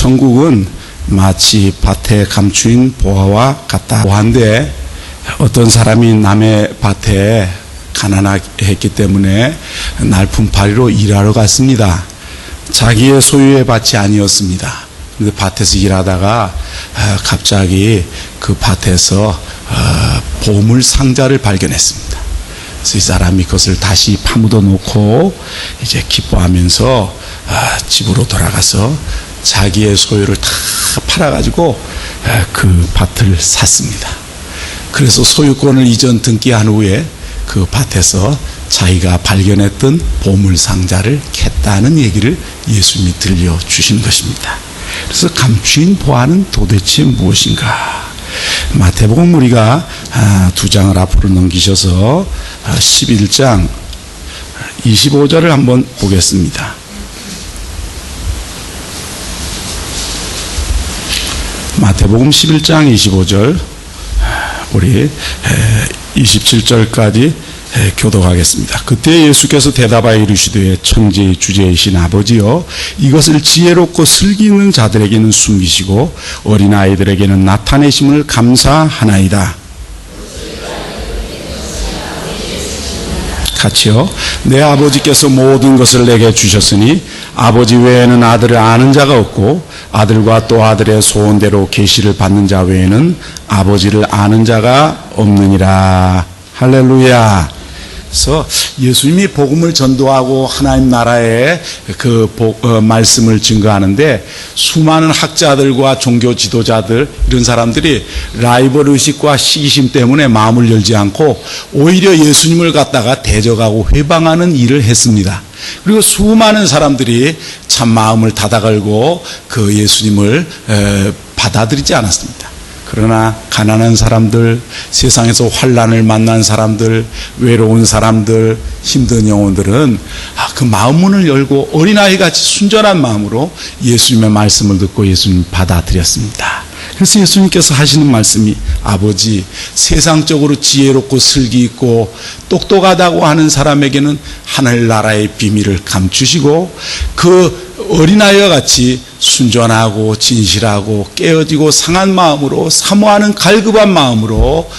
천국은 마치 밭에 감추인 보화와 같다. 보화인데 어떤 사람이 남의 밭에 가난했기 때문에 날품팔이로 일하러 갔습니다. 자기의 소유의 밭이 아니었습니다. 근데 밭에서 일하다가 갑자기 그 밭에서 보물 상자를 발견했습니다. 그래서 이 사람이 그것을 다시 파묻어 놓고 이제 기뻐하면서 집으로 돌아가서 자기의 소유를 다 팔아가지고 그 밭을 샀습니다. 그래서 소유권을 이전 등기한 후에 그 밭에서 자기가 발견했던 보물 상자를 캤다는 얘기를 예수님이 들려주시는 것입니다. 그래서 감추인 보화는 도대체 무엇인가? 마태복음 우리가 두 장을 앞으로 넘기셔서 11장 25절을 한번 보겠습니다. 마태복음 11장 25절 우리 27절까지 교독하겠습니다. 그때 예수께서 대답하여 이르시되 천지의 주제이신 아버지여 이것을 지혜롭고 슬기 있는 자들에게는 숨기시고 어린아이들에게는 나타내심을 감사하나이다. 같이요. 내 아버지께서 모든 것을 내게 주셨으니 아버지 외에는 아들을 아는 자가 없고 아들과 또 아들의 소원대로 계시를 받는 자 외에는 아버지를 아는 자가 없느니라. 할렐루야. 그래서 예수님이 복음을 전도하고 하나님 나라의 그 말씀을 증거하는데 수많은 학자들과 종교 지도자들 이런 사람들이 라이벌 의식과 시기심 때문에 마음을 열지 않고 오히려 예수님을 갖다가 대적하고 회방하는 일을 했습니다. 그리고 수많은 사람들이 참 마음을 닫아걸고 그 예수님을 받아들이지 않았습니다. 그러나 가난한 사람들, 세상에서 환난을 만난 사람들, 외로운 사람들, 힘든 영혼들은 그 마음문을 열고 어린아이같이 순전한 마음으로 예수님의 말씀을 듣고 예수님 받아들였습니다. 그래서 예수님께서 하시는 말씀이 아버지 세상적으로 지혜롭고 슬기 있고 똑똑하다고 하는 사람에게는 하늘나라의 비밀을 감추시고 그 어린아이와 같이 순전하고 진실하고 깨어지고 상한 마음으로 사모하는 갈급한 마음으로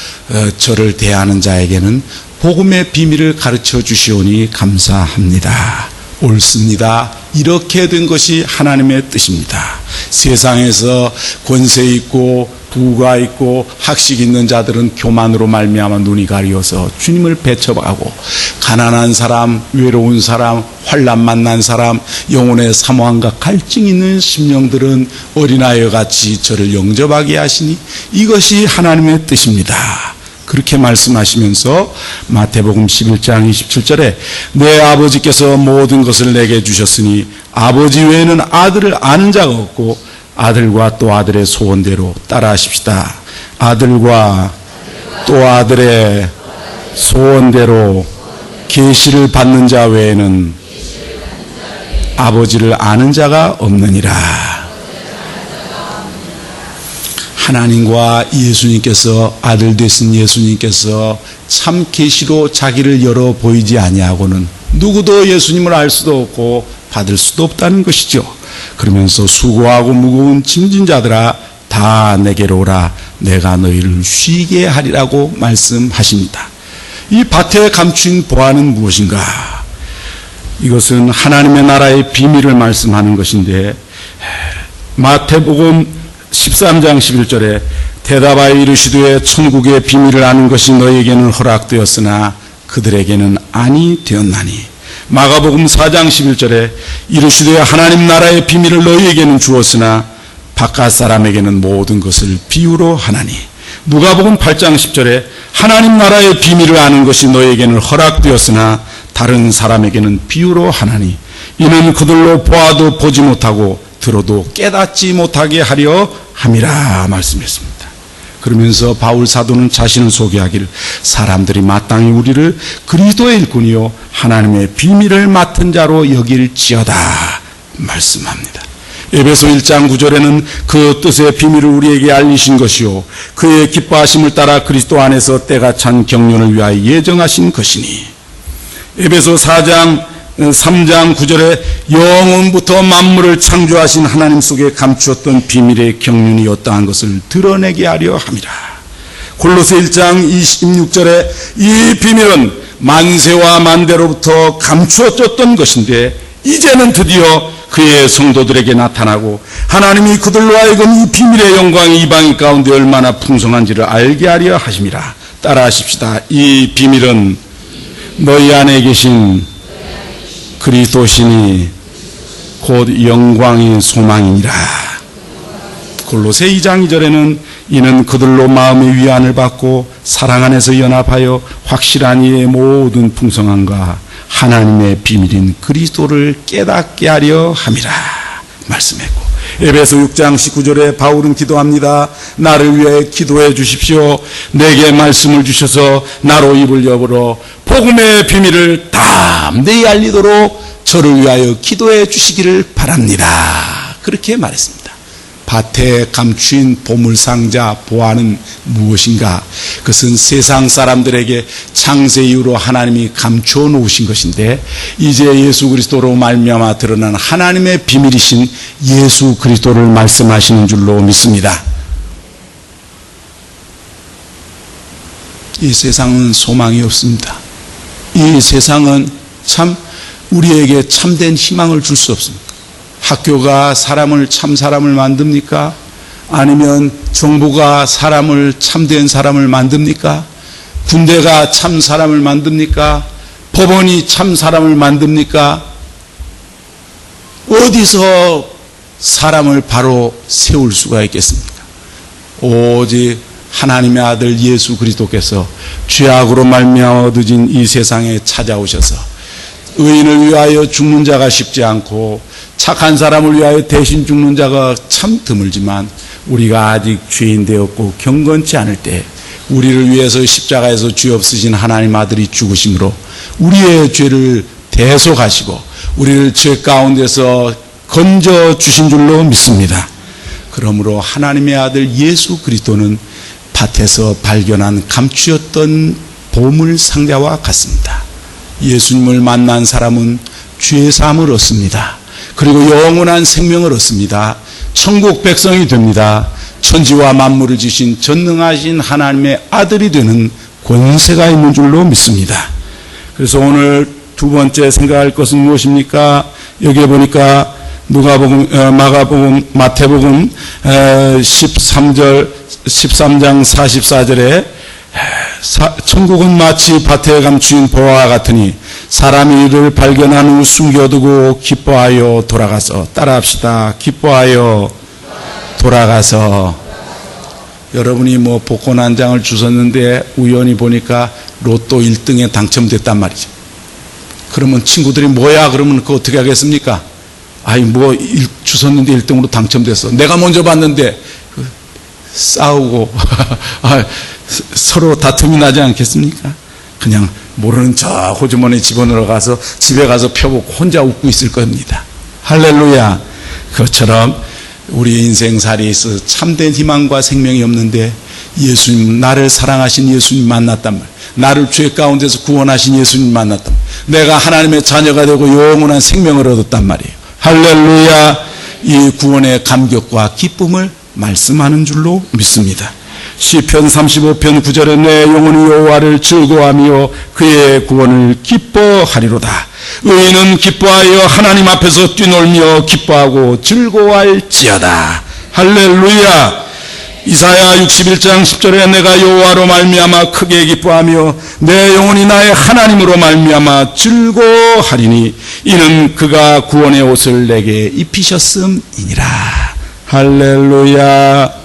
저를 대하는 자에게는 복음의 비밀을 가르쳐 주시오니 감사합니다. 옳습니다. 이렇게 된 것이 하나님의 뜻입니다. 세상에서 권세 있고 부가 있고 학식 있는 자들은 교만으로 말미암아 눈이 가리어서 주님을 배척하고 가난한 사람, 외로운 사람, 환난 만난 사람, 영혼의 사모함과 갈증 있는 심령들은 어린아이와 같이 저를 영접하게 하시니 이것이 하나님의 뜻입니다. 그렇게 말씀하시면서 마태복음 11장 27절에 내 아버지께서 모든 것을 내게 주셨으니 아버지 외에는 아들을 아는 자가 없고 아들과 또 아들의 소원대로 따라하십시다. 아들과 또 아들의 소원대로 계시를 받는 자 외에는 아버지를 아는 자가 없느니라. 하나님과 예수님께서 아들 되신 예수님께서 참 계시로 자기를 열어 보이지 아니하고는 누구도 예수님을 알 수도 없고 받을 수도 없다는 것이죠. 그러면서 수고하고 무거운 짐진 자들아 다 내게로 오라 내가 너희를 쉬게 하리라고 말씀하십니다. 이 밭에 감춘 보화는 무엇인가? 이것은 하나님의 나라의 비밀을 말씀하는 것인데 마태복음 13장 11절에 대답하여 이르시되 천국의 비밀을 아는 것이 너희에게는 허락되었으나 그들에게는 아니 되었나니. 마가복음 4장 11절에 이르시되 하나님 나라의 비밀을 너희에게는 주었으나 바깥 사람에게는 모든 것을 비유로 하나니. 누가복음 8장 10절에 하나님 나라의 비밀을 아는 것이 너희에게는 허락되었으나 다른 사람에게는 비유로 하나니. 이는 그들로 보아도 보지 못하고 들어도 깨닫지 못하게 하려 함이라 말씀했습니다. 그러면서 바울 사도는 자신을 소개하기를 사람들이 마땅히 우리를 그리스도의 일꾼이요 하나님의 비밀을 맡은 자로 여길지어다 말씀합니다. 에베소 1장 9절에는 그 뜻의 비밀을 우리에게 알리신 것이요 그의 기뻐하심을 따라 그리스도 안에서 때가 찬 경륜을 위하여 예정하신 것이니. 에베소 4장 3장 9절에 영원부터 만물을 창조하신 하나님 속에 감추었던 비밀의 경륜이 어떠한 것을 드러내게 하려 함이라. 골로새 1장 26절에 이 비밀은 만세와 만대로부터 감추어졌던 것인데 이제는 드디어 그의 성도들에게 나타나고 하나님이 그들로 하여금 이 비밀의 영광이 이방인 가운데 얼마나 풍성한지를 알게 하려 하심이라. 따라하십시다. 이 비밀은 너희 안에 계신 그리스도시니 곧 영광의 소망이니라. 골로새 2장 2절에는 이는 그들로 마음의 위안을 받고 사랑 안에서 연합하여 확실한 이의 모든 풍성함과 하나님의 비밀인 그리스도를 깨닫게 하려 함이라 말씀했고, 에베소 6장 19절에 바울은 기도합니다. 나를 위해 기도해 주십시오. 내게 말씀을 주셔서 나로 입을 여부러 복음의 비밀을 담대히 알리도록 저를 위하여 기도해 주시기를 바랍니다. 그렇게 말했습니다. 밭에 감추인 보물상자 보화는 무엇인가? 그것은 세상 사람들에게 창세 이후로 하나님이 감추어 놓으신 것인데 이제 예수 그리스도로 말미암아 드러난 하나님의 비밀이신 예수 그리스도를 말씀하시는 줄로 믿습니다. 이 세상은 소망이 없습니다. 이 세상은 참 우리에게 참된 희망을 줄 수 없습니다. 학교가 사람을 참 사람을 만듭니까? 아니면 정부가 사람을 참된 사람을 만듭니까? 군대가 참 사람을 만듭니까? 법원이 참 사람을 만듭니까? 어디서 사람을 바로 세울 수가 있겠습니까? 오직 하나님의 아들 예수 그리스도께서 죄악으로 말미암아 얻어진 이 세상에 찾아오셔서 의인을 위하여 죽는 자가 쉽지 않고 착한 사람을 위하여 대신 죽는 자가 참 드물지만 우리가 아직 죄인 되었고 경건치 않을 때 우리를 위해서 십자가에서 죄 없으신 하나님 아들이 죽으심으로 우리의 죄를 대속하시고 우리를 죄 가운데서 건져 주신 줄로 믿습니다. 그러므로 하나님의 아들 예수 그리스도는 밭에서 발견한 감추었던 보물 상자와 같습니다. 예수님을 만난 사람은 죄사함을 얻습니다. 그리고 영원한 생명을 얻습니다. 천국 백성이 됩니다. 천지와 만물을 지신 전능하신 하나님의 아들이 되는 권세가 있는 줄로 믿습니다. 그래서 오늘 두 번째 생각할 것은 무엇입니까? 여기에 보니까 누가복음, 마가복음, 마태복음 13장 44절에 천국은 마치 밭에 감추인 보화와 같으니 사람이 이를 발견한 후 숨겨두고 기뻐하여 돌아가서, 따라합시다. 기뻐하여 돌아가서. 여러분이 뭐 복권 한 장을 주셨는데 우연히 보니까 로또 1등에 당첨됐단 말이죠. 그러면 친구들이 뭐야? 그러면 그거 어떻게 하겠습니까? 아이 뭐 주셨는데 1등으로 당첨됐어. 내가 먼저 봤는데 싸우고 서로 다툼이 나지 않겠습니까? 그냥 모르는 저 호주머니 집어넣어 가서 집에 가서 펴보고 혼자 웃고 있을 겁니다. 할렐루야. 그것처럼 우리 인생살이에 있어서 참된 희망과 생명이 없는데 예수님, 나를 사랑하신 예수님 만났단 말이에요. 나를 죄 가운데서 구원하신 예수님 만났단 말이에요. 내가 하나님의 자녀가 되고 영원한 생명을 얻었단 말이에요. 할렐루야. 이 구원의 감격과 기쁨을 말씀하는 줄로 믿습니다. 시편 35편 9절에 내 영혼이 여호와를 즐거워하며 그의 구원을 기뻐하리로다. 의인은 기뻐하여 하나님 앞에서 뛰놀며 기뻐하고 즐거워할지어다. 할렐루야. 이사야 61장 10절에 내가 여호와로 말미암아 크게 기뻐하며 내 영혼이 나의 하나님으로 말미암아 즐거워하리니 이는 그가 구원의 옷을 내게 입히셨음이니라. 할렐루야.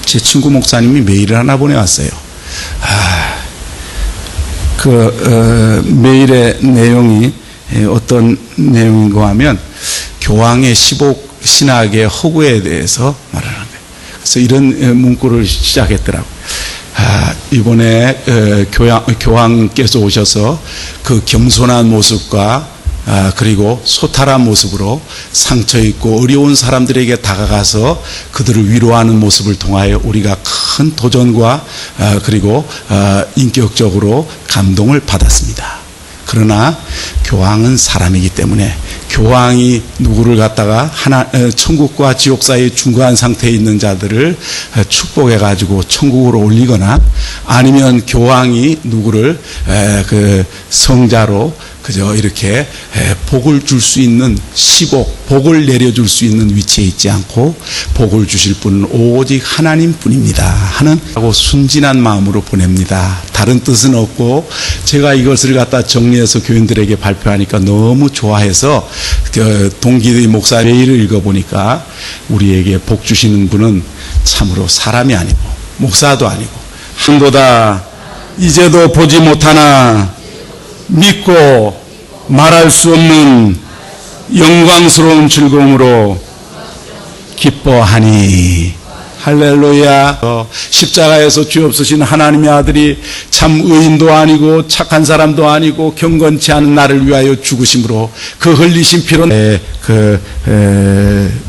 제 친구 목사님이 메일을 하나 보내왔어요. 메일의 내용이 어떤 내용인가 하면 교황의 신학의 허구에 대해서 말하는 거예요. 그래서 이런 문구를 시작했더라고요. 이번에 교황께서 오셔서 그 겸손한 모습과 그리고 소탈한 모습으로 상처 있고 어려운 사람들에게 다가가서 그들을 위로하는 모습을 통하여 우리가 큰 도전과 그리고 인격적으로 감동을 받았습니다. 그러나 교황은 사람이기 때문에 교황이 누구를 갖다가 천국과 지옥 사이의 중간 상태에 있는 자들을 축복해 가지고 천국으로 올리거나 아니면 교황이 누구를 그 성자로 그저 이렇게 복을 줄 수 있는 복을 내려줄 수 있는 위치에 있지 않고 복을 주실 분은 오직 하나님 뿐입니다 하는 하고 순진한 마음으로 보냅니다. 다른 뜻은 없고 제가 이것을 갖다 정리해서 교인들에게 발표하니까 너무 좋아해서 동기의 목사 메일을 읽어보니까 우리에게 복 주시는 분은 참으로 사람이 아니고 목사도 아니고 한보다 이제도 보지 못하나 믿고 말할 수 없는 영광스러운 즐거움으로 기뻐하니 할렐루야. 십자가에서 죄 없으신 하나님의 아들이 참 의인도 아니고 착한 사람도 아니고 경건치 않은 나를 위하여 죽으심으로 그 흘리신 피로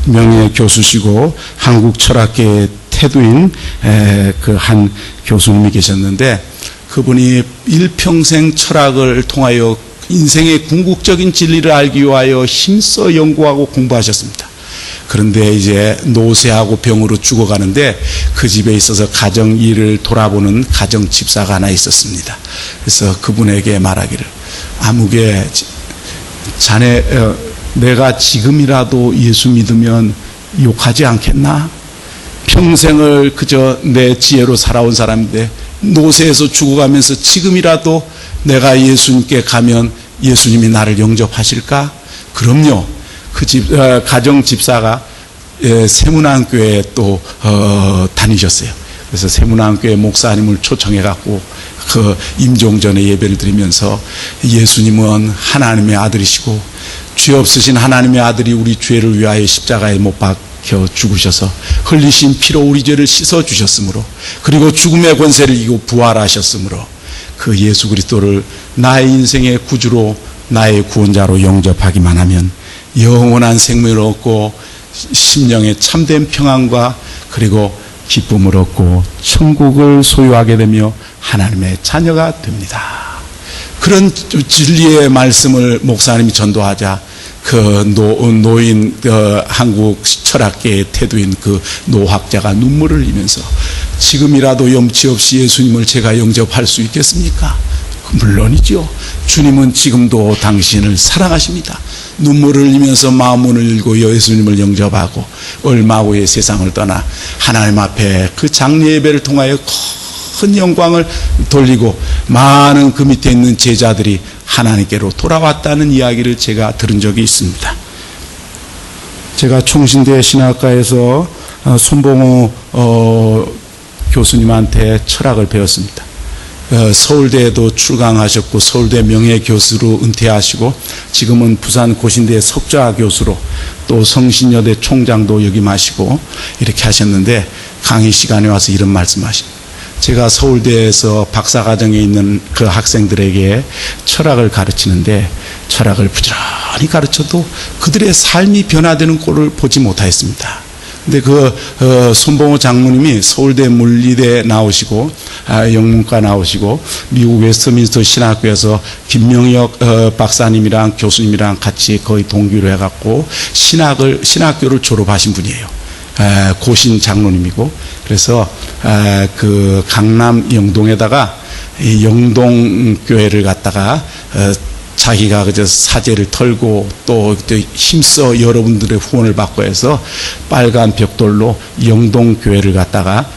명예 교수시고 한국 철학계의 태두인 그 한 교수님이 계셨는데 그분이 일평생 철학을 통하여 인생의 궁극적인 진리를 알기 위하여 힘써 연구하고 공부하셨습니다. 그런데 이제 노쇠하고 병으로 죽어가는데 그 집에 있어서 가정 일을 돌아보는 가정 집사가 하나 있었습니다. 그래서 그분에게 말하기를 아무개 자네 내가 지금이라도 예수 믿으면 욕하지 않겠나? 평생을 그저 내 지혜로 살아온 사람인데 노쇠에서 죽어가면서 지금이라도 내가 예수님께 가면 예수님이 나를 영접하실까? 그럼요. 그 가정 집사가 세문안교회에 또 다니셨어요. 그래서 세문안교회 목사님을 초청해 갖고 그 임종전에 예배를 드리면서 예수님은 하나님의 아들이시고 죄 없으신 하나님의 아들이 우리 죄를 위하여 십자가에 못 박혀 죽으셔서 흘리신 피로 우리 죄를 씻어 주셨으므로 그리고 죽음의 권세를 이기고 부활하셨으므로 그 예수 그리스도를 나의 인생의 구주로 나의 구원자로 영접하기만 하면 영원한 생명을 얻고 심령의 참된 평안과 그리고 기쁨을 얻고 천국을 소유하게 되며 하나님의 자녀가 됩니다. 그런 진리의 말씀을 목사님이 전도하자 그 노인 한국 철학계의 태두인 그 노학자가 눈물을 흘리면서 지금이라도 염치 없이 예수님을 제가 영접할 수 있겠습니까? 물론이죠. 주님은 지금도 당신을 사랑하십니다. 눈물을 흘리면서 마음문을 열고 예수님을 영접하고 얼마 후에 세상을 떠나 하나님 앞에 그 장례 예배를 통하여 큰 영광을 돌리고 많은 그 밑에 있는 제자들이 하나님께로 돌아왔다는 이야기를 제가 들은 적이 있습니다. 제가 총신대 신학과에서 손봉호 교수님한테 철학을 배웠습니다. 서울대에도 출강하셨고 서울대 명예교수로 은퇴하시고 지금은 부산 고신대 석좌 교수로 또 성신여대 총장도 역임하시고 이렇게 하셨는데 강의 시간에 와서 이런 말씀하십니다. 제가 서울대에서 박사과정에 있는 그 학생들에게 철학을 가르치는데 철학을 부지런히 가르쳐도 그들의 삶이 변화되는 꼴을 보지 못하였습니다. 근데 손봉호 장로님이 서울대 물리대 나오시고 영문과 나오시고 미국 웨스트민스터 신학교에서 김명혁 박사님이랑 교수님이랑 같이 거의 동기로 해갖고 신학교를 졸업하신 분이에요. 고신 장로님이고 그래서 그 강남 영동에다가 이 영동교회를 갖다가 자기가 그저 사제를 털고 또 힘써 여러분들의 후원을 받고 해서 빨간 벽돌로 영동교회를 갖다가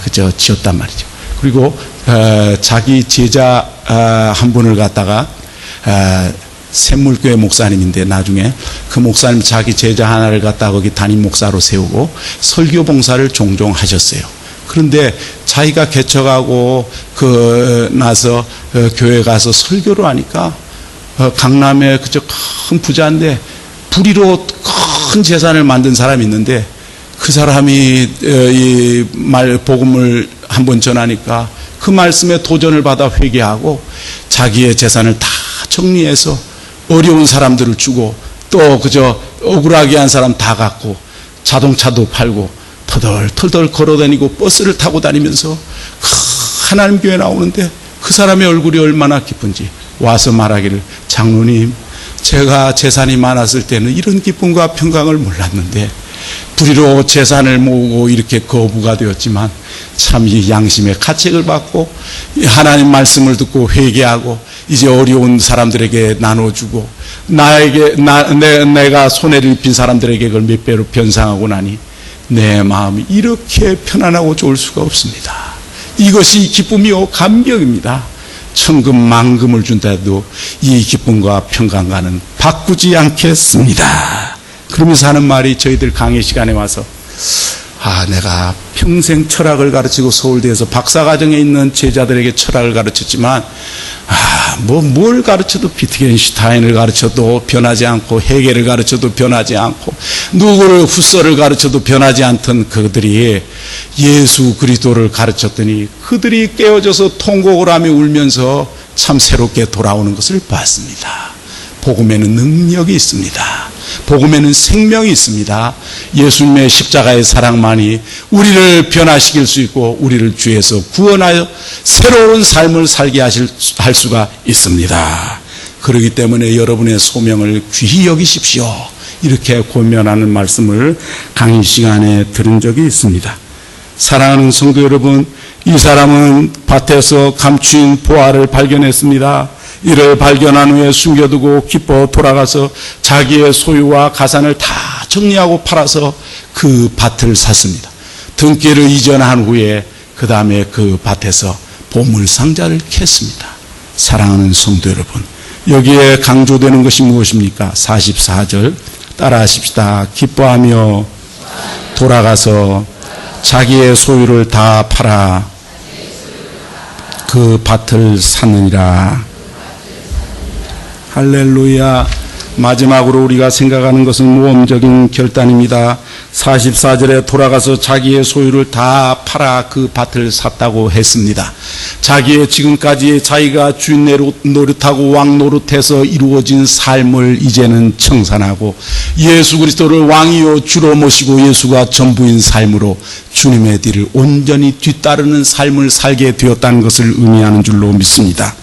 그저 지었단 말이죠. 그리고 자기 제자 한 분을 갖다가 샘물교회 목사님인데 나중에 그 목사님 자기 제자 하나를 갖다가 거기 담임 목사로 세우고 설교 봉사를 종종 하셨어요. 그런데 자기가 개척하고 나서 교회 가서 설교를 하니까 강남에 그저 큰 부자인데 불의로 큰 재산을 만든 사람이 있는데 그 사람이 이 복음을 한번 전하니까 그 말씀에 도전을 받아 회개하고 자기의 재산을 다 정리해서 어려운 사람들을 주고 또 그저 억울하게 한 사람 다 갖고 자동차도 팔고 터덜터덜 걸어다니고 버스를 타고 다니면서 하나님 교회 나오는데 그 사람의 얼굴이 얼마나 기쁜지 와서 말하기를, 장로님, 제가 재산이 많았을 때는 이런 기쁨과 평강을 몰랐는데 불의로 재산을 모으고 이렇게 거부가 되었지만 참 이 양심의 가책을 받고 하나님 말씀을 듣고 회개하고 이제 어려운 사람들에게 나눠주고 내가 손해를 입힌 사람들에게 그걸 몇 배로 변상하고 나니 내 마음이 이렇게 편안하고 좋을 수가 없습니다. 이것이 기쁨이요 감격입니다. 천금 만금을 준다 해도 이 기쁨과 평강과는 바꾸지 않겠습니다. 그러면서 하는 말이, 저희들 강의 시간에 와서 내가 평생 철학을 가르치고 서울대에서 박사과정에 있는 제자들에게 철학을 가르쳤지만 뭘 가르쳐도 비트겐슈타인을 가르쳐도 변하지 않고 헤겔을 가르쳐도 변하지 않고 누구를 후서를 가르쳐도 변하지 않던 그들이 예수 그리스도를 가르쳤더니 그들이 깨어져서 통곡을 하며 울면서 참 새롭게 돌아오는 것을 봤습니다. 복음에는 능력이 있습니다. 복음에는 생명이 있습니다. 예수님의 십자가의 사랑만이 우리를 변화시킬 수 있고 우리를 죄에서 구원하여 새로운 삶을 살게 할 수가 있습니다. 그렇기 때문에 여러분의 소명을 귀히 여기십시오. 이렇게 권면하는 말씀을 강의 시간에 들은 적이 있습니다. 사랑하는 성도 여러분, 이 사람은 밭에서 감추인 보화를 발견했습니다. 이를 발견한 후에 숨겨두고 기뻐 돌아가서 자기의 소유와 가산을 다 정리하고 팔아서 그 밭을 샀습니다. 등기를 이전한 후에 그 다음에 그 밭에서 보물상자를 캤습니다. 사랑하는 성도 여러분, 여기에 강조되는 것이 무엇입니까? 44절 따라하십시다. 기뻐하며 돌아가서 자기의 소유를 다 팔아 그 밭을 샀느니라. 할렐루야. 마지막으로 우리가 생각하는 것은 모험적인 결단입니다. 44절에 돌아가서 자기의 소유를 다 팔아 그 밭을 샀다고 했습니다. 자기의 지금까지 자기가 주인 노릇하고 왕 노릇해서 이루어진 삶을 이제는 청산하고 예수 그리스도를 왕이요 주로 모시고 예수가 전부인 삶으로 주님의 뒤를 온전히 뒤따르는 삶을 살게 되었다는 것을 의미하는 줄로 믿습니다.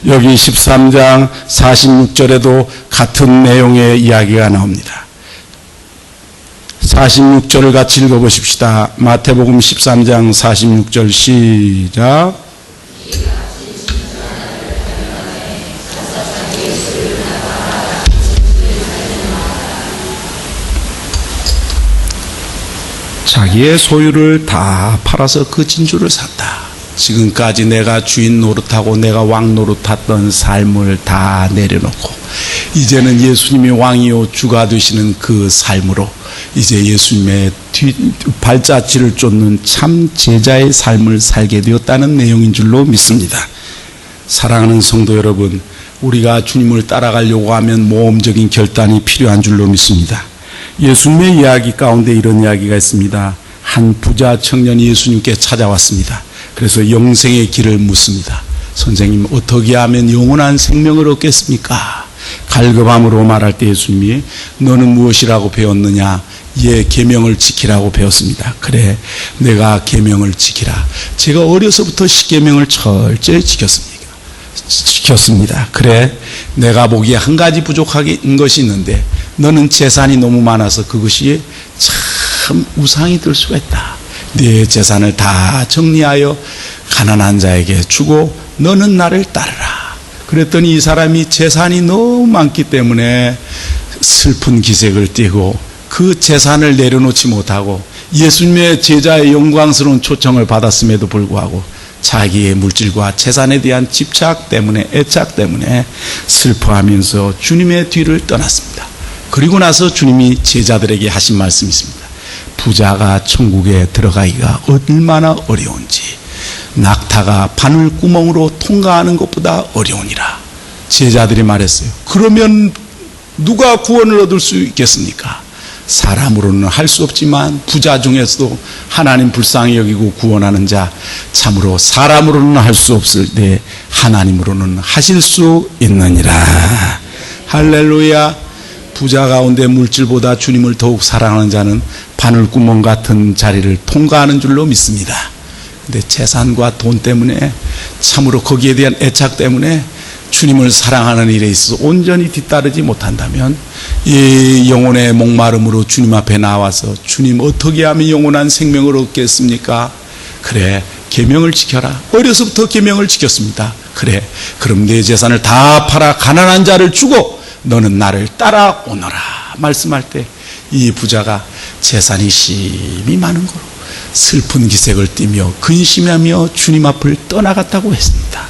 여기 13장 46절에도 같은 내용의 이야기가 나옵니다. 46절을 같이 읽어보십시다. 마태복음 13장 46절 시작. 자기의 소유를 다 팔아서 그 진주를 샀다. 지금까지 내가 주인 노릇하고 내가 왕 노릇했던 삶을 다 내려놓고 이제는 예수님이 왕이요 주가 되시는 그 삶으로 이제 예수님의 발자취를 쫓는 참 제자의 삶을 살게 되었다는 내용인 줄로 믿습니다. 사랑하는 성도 여러분, 우리가 주님을 따라가려고 하면 모험적인 결단이 필요한 줄로 믿습니다. 예수님의 이야기 가운데 이런 이야기가 있습니다. 한 부자 청년이 예수님께 찾아왔습니다. 그래서 영생의 길을 묻습니다. 선생님, 어떻게 하면 영원한 생명을 얻겠습니까? 갈급함으로 말할 때 예수님이 너는 무엇이라고 배웠느냐? 계명을 지키라고 배웠습니다. 그래, 내가 계명을 지키라. 제가 어려서부터 십계명을 철저히 지켰습니다. 그래, 내가 보기에 한 가지 부족한 것이 있는데 너는 재산이 너무 많아서 그것이 참 우상이 될 수가 있다. 네 재산을 다 정리하여 가난한 자에게 주고 너는 나를 따르라. 그랬더니 이 사람이 재산이 너무 많기 때문에 슬픈 기색을 띠고 그 재산을 내려놓지 못하고 예수님의 제자의 영광스러운 초청을 받았음에도 불구하고 자기의 물질과 재산에 대한 집착 때문에, 애착 때문에 슬퍼하면서 주님의 뒤를 떠났습니다. 그리고 나서 주님이 제자들에게 하신 말씀이 있습니다. 부자가 천국에 들어가기가 얼마나 어려운지 낙타가 바늘구멍으로 통과하는 것보다 어려우니라. 제자들이 말했어요. 그러면 누가 구원을 얻을 수 있겠습니까? 사람으로는 할 수 없지만 부자 중에서도 하나님 불쌍히 여기고 구원하는 자, 참으로 사람으로는 할 수 없을 때 하나님으로는 하실 수 있느니라. 할렐루야. 부자 가운데 물질보다 주님을 더욱 사랑하는 자는 바늘구멍 같은 자리를 통과하는 줄로 믿습니다. 근데 재산과 돈 때문에, 참으로 거기에 대한 애착 때문에 주님을 사랑하는 일에 있어서 온전히 뒤따르지 못한다면 이 영혼의 목마름으로 주님 앞에 나와서 주님 어떻게 하면 영원한 생명을 얻겠습니까? 그래, 계명을 지켜라. 어려서부터 계명을 지켰습니다. 그래, 그럼 내 재산을 다 팔아 가난한 자를 주고 너는 나를 따라오너라 말씀할 때 이 부자가 재산이 심히 많은 거로 슬픈 기색을 띠며 근심하며 주님 앞을 떠나갔다고 했습니다.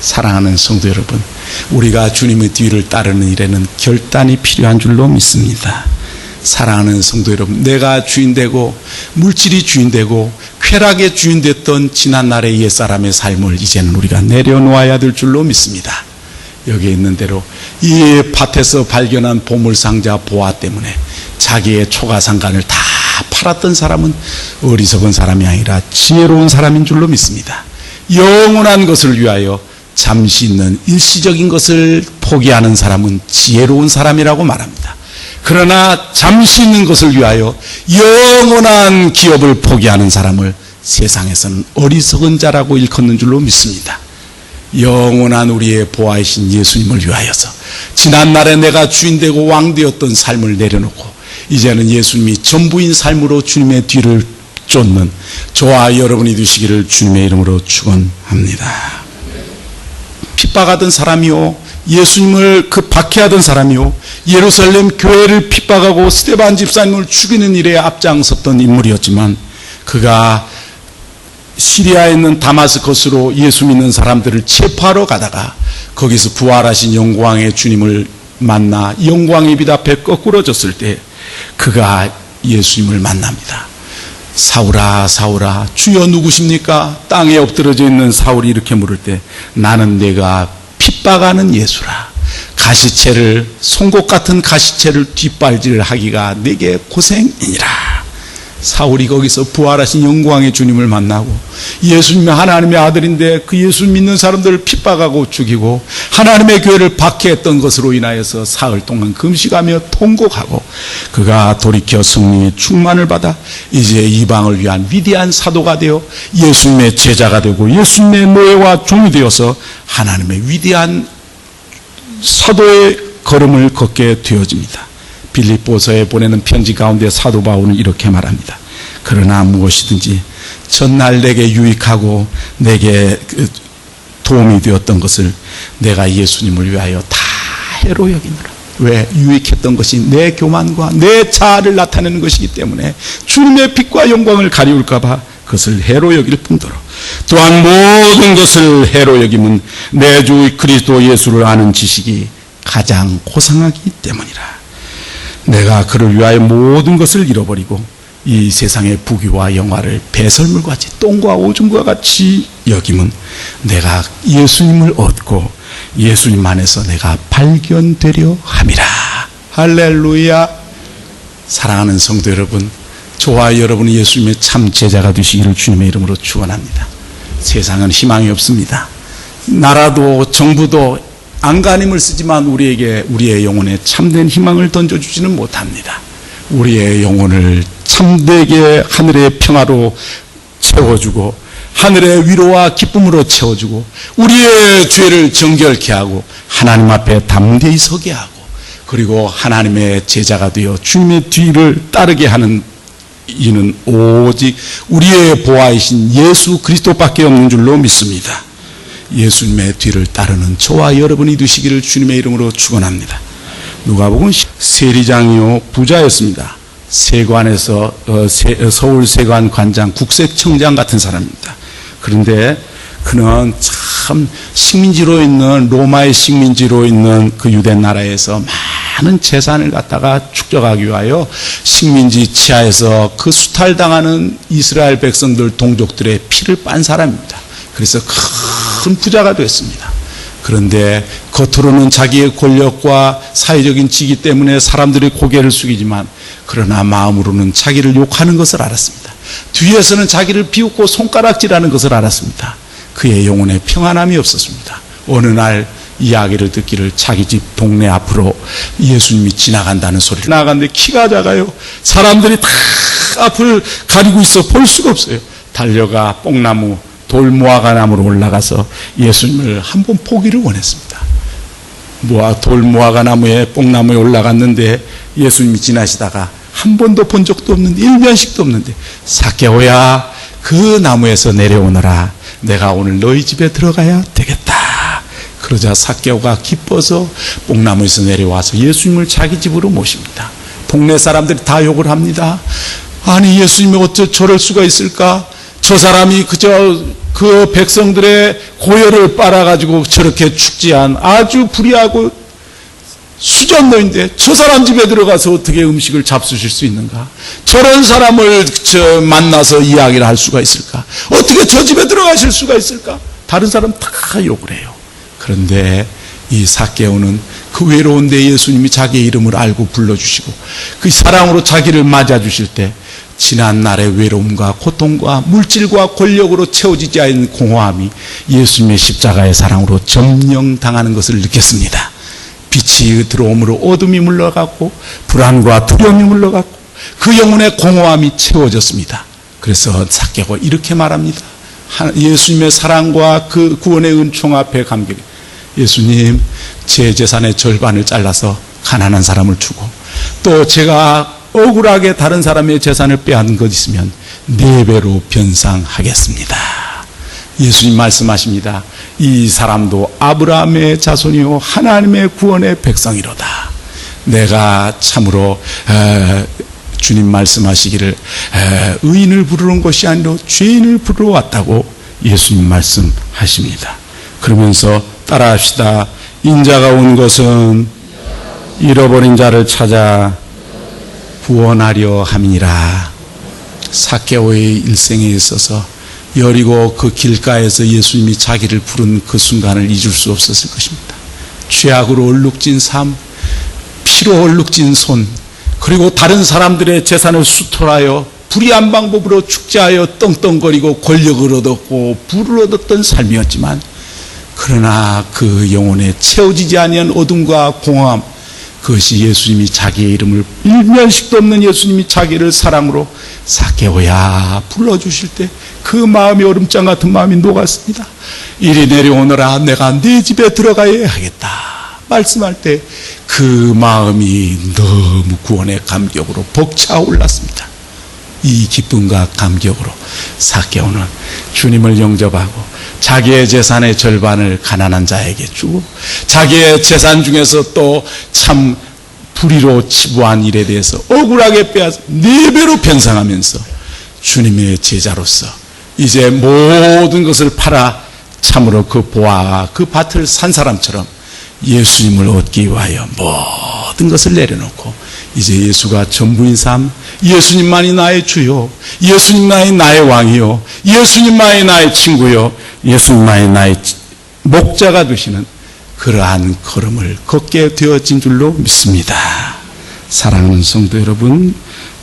사랑하는 성도 여러분, 우리가 주님의 뒤를 따르는 일에는 결단이 필요한 줄로 믿습니다. 사랑하는 성도 여러분, 내가 주인되고 물질이 주인되고 쾌락의 주인됐던 지난날의 옛사람의 삶을 이제는 우리가 내려놓아야 될 줄로 믿습니다. 여기에 있는 대로 이 밭에서 발견한 보물상자 보화 때문에 자기의 초가상간을 다 팔았던 사람은 어리석은 사람이 아니라 지혜로운 사람인 줄로 믿습니다. 영원한 것을 위하여 잠시 있는 일시적인 것을 포기하는 사람은 지혜로운 사람이라고 말합니다. 그러나 잠시 있는 것을 위하여 영원한 기업을 포기하는 사람을 세상에서는 어리석은 자라고 일컫는 줄로 믿습니다. 영원한 우리의 보아이신 예수님을 위하여서 지난날에 내가 주인되고 왕되었던 삶을 내려놓고 이제는 예수님이 전부인 삶으로 주님의 뒤를 쫓는 저와 여러분이 되시기를 주님의 이름으로 축원합니다. 핍박하던 사람이요, 예수님을 박해하던 사람이요, 예루살렘 교회를 핍박하고 스데반 집사님을 죽이는 일에 앞장섰던 인물이었지만 그가 시리아에 있는 다마스커스로 예수 믿는 사람들을 체포하러 가다가 거기서 부활하신 영광의 주님을 만나 영광의 빛 앞에 거꾸러졌을 때 그가 예수님을 만납니다. 사울아 사울아 주여 누구십니까? 땅에 엎드러져 있는 사울이 이렇게 물을 때 나는 내가 핍박하는 예수라. 가시채를, 송곳 같은 가시채를 뒷발질을 하기가 내게 고생이니라. 사울이 거기서 부활하신 영광의 주님을 만나고 예수님이 하나님의 아들인데 그 예수 믿는 사람들을 핍박하고 죽이고 하나님의 교회를 박해했던 것으로 인하여서 사흘 동안 금식하며 통곡하고 그가 돌이켜 성령의 충만을 받아 이제 이방을 위한 위대한 사도가 되어 예수님의 제자가 되고 예수님의 노예와 종이 되어서 하나님의 위대한 사도의 걸음을 걷게 되어집니다. 빌립보서에 보내는 편지 가운데 사도 바울은 이렇게 말합니다. 그러나 무엇이든지 전날 내게 유익하고 내게 도움이 되었던 것을 내가 예수님을 위하여 다 해로 여기노라. 왜? 유익했던 것이 내 교만과 내 자아를 나타내는 것이기 때문에 주님의 빛과 영광을 가리울까 봐 그것을 해로 여길 뿐더러 또한 모든 것을 해로 여김은 내 주 그리스도 예수를 아는 지식이 가장 고상하기 때문이라. 내가 그를 위하여 모든 것을 잃어버리고 이 세상의 부귀와 영화를 배설물같이 똥과 오줌과 같이 여김은 내가 예수님을 얻고 예수님 안에서 내가 발견되려 함이라. 할렐루야. 사랑하는 성도 여러분, 저와 여러분이 예수님의 참 제자가 되시기를 주님의 이름으로 축원합니다. 세상은 희망이 없습니다. 나라도 정부도 안간힘을 쓰지만 우리에게 우리의 영혼에 참된 희망을 던져주지는 못합니다. 우리의 영혼을 참되게 하늘의 평화로 채워주고 하늘의 위로와 기쁨으로 채워주고 우리의 죄를 정결케 하고 하나님 앞에 담대히 서게 하고 그리고 하나님의 제자가 되어 주님의 뒤를 따르게 하는 이는 오직 우리의 보아이신 예수 그리스도밖에 없는 줄로 믿습니다. 예수님의 뒤를 따르는 저와 여러분이 되시기를 주님의 이름으로 축원합니다. 누가복음 세리장이요 부자였습니다. 세관에서 서울 세관 관장 국세청장 같은 사람입니다. 그런데 그는 참 식민지로 있는 로마의 식민지로 있는 그 유대 나라에서 많은 재산을 갖다가 축적하기 위하여 식민지 치하에서 그 수탈당하는 이스라엘 백성들 동족들의 피를 빤 사람입니다. 그래서 큰 부자가 됐습니다. 그런데 겉으로는 자기의 권력과 사회적인 지위 때문에 사람들이 고개를 숙이지만 그러나 마음으로는 자기를 욕하는 것을 알았습니다. 뒤에서는 자기를 비웃고 손가락질하는 것을 알았습니다. 그의 영혼에 평안함이 없었습니다. 어느 날 이야기를 듣기를 자기 집 동네 앞으로 예수님이 지나간다는 소리를 나갔는데 키가 작아요. 사람들이 다 앞을 가리고 있어 볼 수가 없어요. 달려가 뽕나무 돌무화과나무로 올라가서 예수님을 한번 보기를 원했습니다. 돌무화과나무에 뽕나무에 올라갔는데 예수님이 지나시다가 한 번도 본 적도 없는데 일면식도 없는데 삭개오야 그 나무에서 내려오너라. 내가 오늘 너희 집에 들어가야 되겠다. 그러자 삭개오가 기뻐서 뽕나무에서 내려와서 예수님을 자기 집으로 모십니다. 동네 사람들이 다 욕을 합니다. 아니 예수님이 어째 저럴 수가 있을까? 저 사람이 그저 그 백성들의 고열을 빨아가지고 저렇게 축지한 아주 불의하고 수전노인데 저 사람 집에 들어가서 어떻게 음식을 잡수실 수 있는가? 저런 사람을 만나서 이야기를 할 수가 있을까? 어떻게 저 집에 들어가실 수가 있을까? 다른 사람 다 욕을 해요. 그런데 이 삭개오는 그 외로운데 예수님이 자기의 이름을 알고 불러주시고 그 사랑으로 자기를 맞아주실 때 지난 날의 외로움과 고통과 물질과 권력으로 채워지지 않은 공허함이 예수님의 십자가의 사랑으로 점령당하는 것을 느꼈습니다. 빛이 들어옴으로 어둠이 물러갔고 불안과 두려움이 물러갔고 그 영혼의 공허함이 채워졌습니다. 그래서 삭개오가 이렇게 말합니다. 예수님의 사랑과 그 구원의 은총 앞에 감격해 예수님 제 재산의 절반을 잘라서 가난한 사람을 주고 또 제가 억울하게 다른 사람의 재산을 빼앗은 것 있으면 4배로 변상하겠습니다. 예수님 말씀하십니다. 이 사람도 아브라함의 자손이요 하나님의 구원의 백성이로다. 내가 참으로 주님 말씀하시기를 의인을 부르는 것이 아니라 죄인을 부르러 왔다고 예수님 말씀하십니다. 그러면서 따라합시다. 인자가 온 것은 잃어버린 자를 찾아 구원하려 함이니라. 삭개오의 일생에 있어서 여리고 그 길가에서 예수님이 자기를 부른 그 순간을 잊을 수 없었을 것입니다. 죄악으로 얼룩진 삶, 피로 얼룩진 손, 그리고 다른 사람들의 재산을 수탈하여 불의한 방법으로 축제하여 떵떵거리고 권력을 얻었고 부를 얻었던 삶이었지만 그러나 그 영혼에 채워지지 아니한 어둠과 공허함, 그것이 예수님이 자기의 이름을 일면식도 없는 예수님이 자기를 사랑으로 삭개오야 불러주실 때 그 마음이 얼음장 같은 마음이 녹았습니다. 이리 내려오너라. 내가 네 집에 들어가야 하겠다 말씀할 때 그 마음이 너무 구원의 감격으로 벅차올랐습니다. 이 기쁨과 감격으로 삭개오는 주님을 영접하고 자기의 재산의 절반을 가난한 자에게 주고 자기의 재산 중에서 또 참 불의로 치부한 일에 대해서 억울하게 빼앗아 4배로 변상하면서 주님의 제자로서 이제 모든 것을 팔아 참으로 그 보아와 그 밭을 산 사람처럼 예수님을 얻기 위하여 모든 것을 내려놓고 이제 예수가 전부인 삶, 예수님만이 나의 주요, 예수님만이 나의 왕이요, 예수님만이 나의 친구요, 예수님만이 나의 목자가 되시는 그러한 걸음을 걷게 되어진 줄로 믿습니다. 사랑하는 성도 여러분,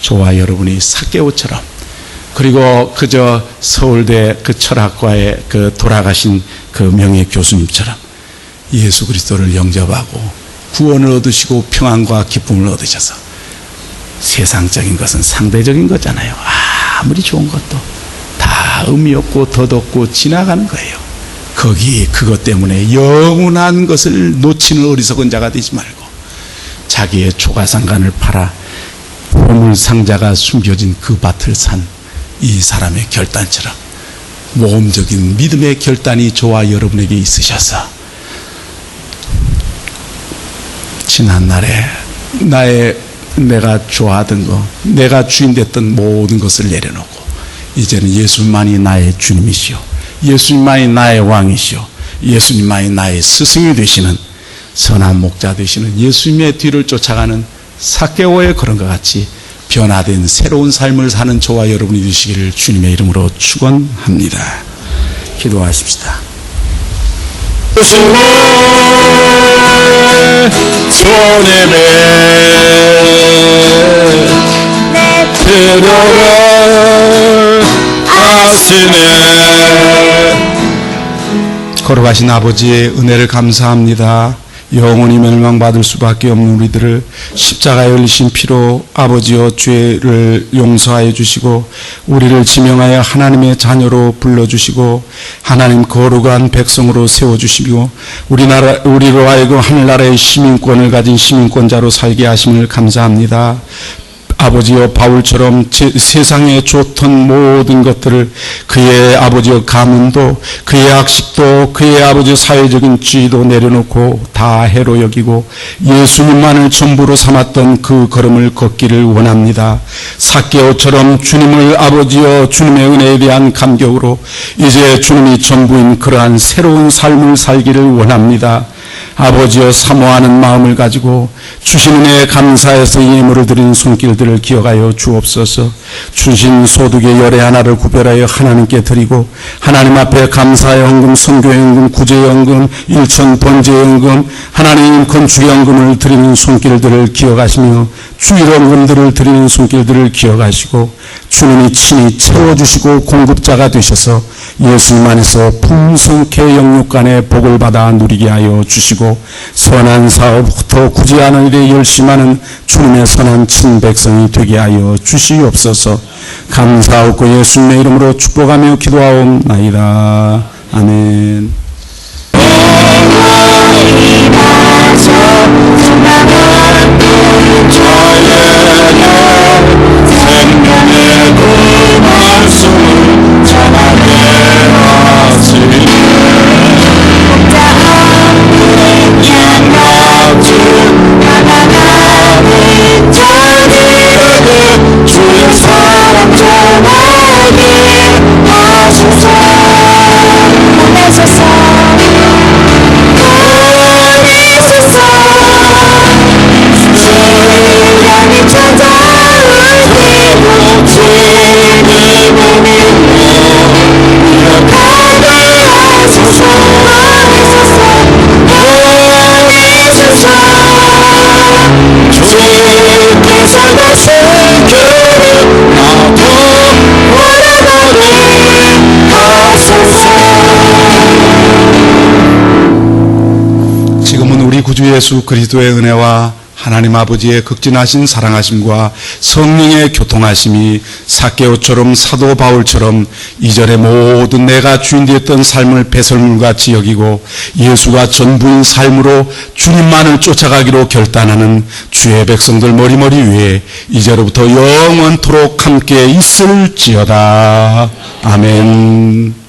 저와 여러분이 삭개오처럼 그리고 그저 서울대 그 철학과의 그 돌아가신 그 명예 교수님처럼 예수 그리스도를 영접하고 구원을 얻으시고 평안과 기쁨을 얻으셔서 세상적인 것은 상대적인 거잖아요. 아무리 좋은 것도 다 의미 없고 덧없고 지나가는 거예요. 그것 때문에 영원한 것을 놓치는 어리석은 자가 되지 말고 자기의 초가상간을 팔아 보물 상자가 숨겨진 그 밭을 산 이 사람의 결단처럼 모험적인 믿음의 결단이 저와 여러분에게 있으셔서 지난날에 내가 좋아하던 거, 내가 주인 됐던 모든 것을 내려놓고 이제는 예수님만이 나의 주님이시오, 예수님만이 나의 왕이시오, 예수님만이 나의 스승이 되시는 선한 목자 되시는 예수님의 뒤를 쫓아가는 삭개오의 그런 것 같이 변화된 새로운 삶을 사는 저와 여러분이 되시기를 주님의 이름으로 축원합니다. 기도하십시다. 주님의 손에 들어가 아시네 걸어가신 아버지의 은혜를 감사합니다. 영원히 멸망받을 수밖에 없는 우리들을 십자가에 흘리신 피로 아버지여 죄를 용서하여 주시고 우리를 지명하여 하나님의 자녀로 불러주시고 하나님 거룩한 백성으로 세워주시고 우리로 하여금 하늘나라의 시민권을 가진 시민권자로 살게 하심을 감사합니다. 아버지여 바울처럼 세상에 좋던 모든 것들을 그의 아버지여 가문도 그의 학식도 그의 아버지 사회적인 지위도 내려놓고 다 해로 여기고 예수님만을 전부로 삼았던 그 걸음을 걷기를 원합니다. 삭개오처럼 주님을 아버지여 주님의 은혜에 대한 감격으로 이제 주님이 전부인 그러한 새로운 삶을 살기를 원합니다. 아버지여 사모하는 마음을 가지고 주신 은혜에 감사해서 예물을 드리는 손길들을 기억하여 주옵소서. 주신 소득의 열의 하나를 구별하여 하나님께 드리고 하나님 앞에 감사의 헌금, 선교의 헌금, 구제의 헌금, 일천 번제의 헌금, 하나님 건축의 헌금을 드리는 손길들을 기억하시며 주일 헌금들을 드리는 손길들을 기억하시고 주님이 친히 채워주시고 공급자가 되셔서 예수님 안에서 풍성케 영육간의 복을 받아 누리게 하여 주시고 선한 사업부터 구제하는 일에 열심하는 주님의 선한 친백성이 되게 하여 주시옵소서. 감사하고 예수님의 이름으로 축복하며 기도하옵나이다. 아멘. 생명의 그 말씀을 전하게 하시네. 가난한 자들에게 주의 사랑 전하게 하소서. 보내소서. 주님이 찾아올 때로 주님을 믿고 기억하게 하소서. 주께서 다신 길을 나도 오래오래 하소서. 지금은 우리 구주 예수 그리스도의 은혜와 하나님 아버지의 극진하신 사랑하심과 성령의 교통하심이 삭개오처럼 사도 바울처럼 이전의 모든 내가 주인 되었던 삶을 배설물같이 여기고 예수가 전부인 삶으로 주님만을 쫓아가기로 결단하는 주의 백성들 머리머리 위에 이제로부터 영원토록 함께 있을지어다. 아멘.